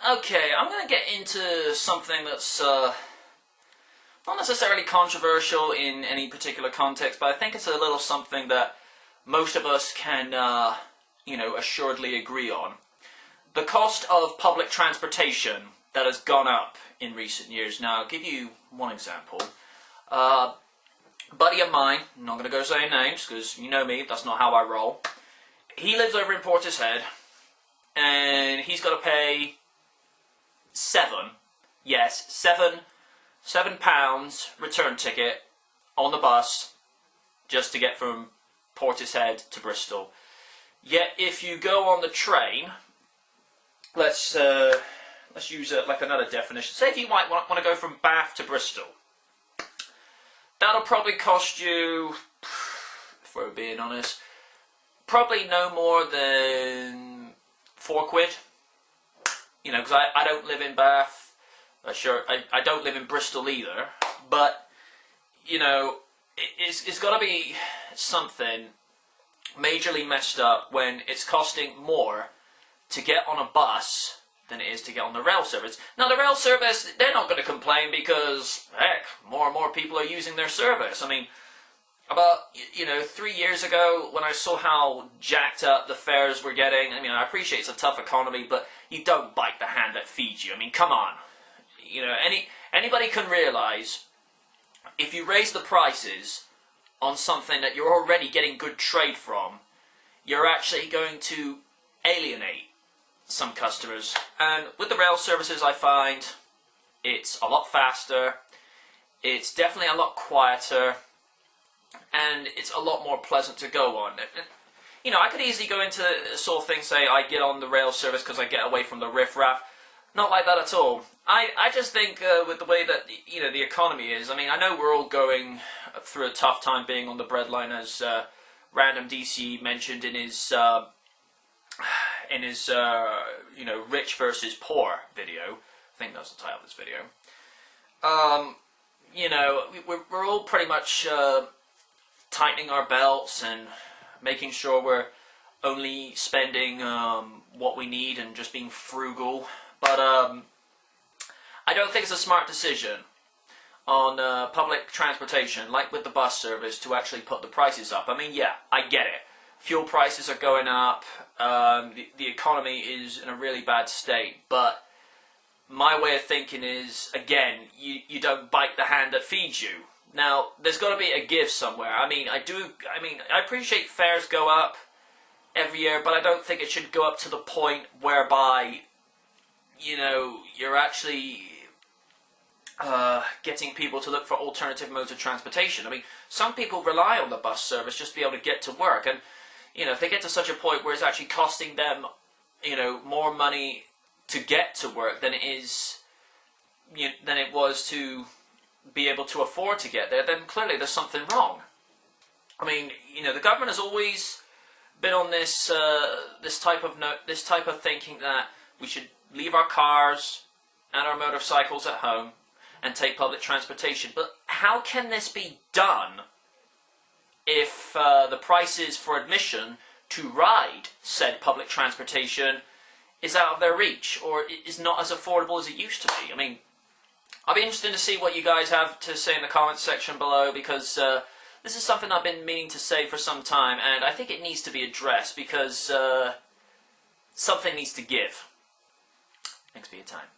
Okay, I'm going to get into something that's not necessarily controversial in any particular context, but I think it's a little something that most of us can, assuredly agree on. The cost of public transportation that has gone up in recent years. Now, I'll give you one example. Buddy of mine, I'm not going to go say names because you know me, that's not how I roll. He lives over in Portishead, and he's got to pay £7 return ticket on the bus just to get from Portishead to Bristol. Yet if you go on the train, let's use like another definition. Say if you might want to go from Bath to Bristol, that'll probably cost you, if we're being honest, probably no more than £4. You know, because I don't live in Bath. I don't live in Bristol either. But, you know, it's got to be something majorly messed up when it's costing more to get on a bus than it is to get on the rail service. Now, the rail service, they're not going to complain because, heck, more and more people are using their service. I mean, about, 3 years ago, when I saw how jacked up the fares were getting, I mean, I appreciate it's a tough economy, but you don't bite the hand that feeds you. I mean, come on. You know, anybody can realize if you raise the prices on something that you're already getting good trade from, you're actually going to alienate some customers. And with the rail services, I find it's a lot faster, it's definitely a lot quieter, and it's a lot more pleasant to go on. You know, I could easily go into sort of thing, say I get on the rail service because I get away from the riffraff. Not like that at all. I just think with the way that the economy is, I mean, I know we're all going through a tough time being on the breadline, as Random DC mentioned in his rich versus poor video. I think that's the title of this video. We're all pretty much tightening our belts and making sure we're only spending what we need and just being frugal. But I don't think it's a smart decision on public transportation, like with the bus service, to actually put the prices up. I mean, yeah, I get it. Fuel prices are going up. The economy is in a really bad state. But my way of thinking is, again, you don't bite the hand that feeds you. Now, there's got to be a give somewhere. I appreciate fares go up every year, but I don't think it should go up to the point whereby, you're actually getting people to look for alternative modes of transportation. I mean, some people rely on the bus service just to be able to get to work, and, if they get to such a point where it's actually costing them, more money to get to work than it was to be able to afford to get there, then clearly there's something wrong. I mean, the government has always been on this type of thinking that we should leave our cars and our motorcycles at home and take public transportation. But how can this be done if the prices for admission to ride said public transportation is out of their reach, or is not as affordable as it used to be? I mean, I'll be interested to see what you guys have to say in the comments section below, because this is something I've been meaning to say for some time, and I think it needs to be addressed, because something needs to give. Thanks for your time.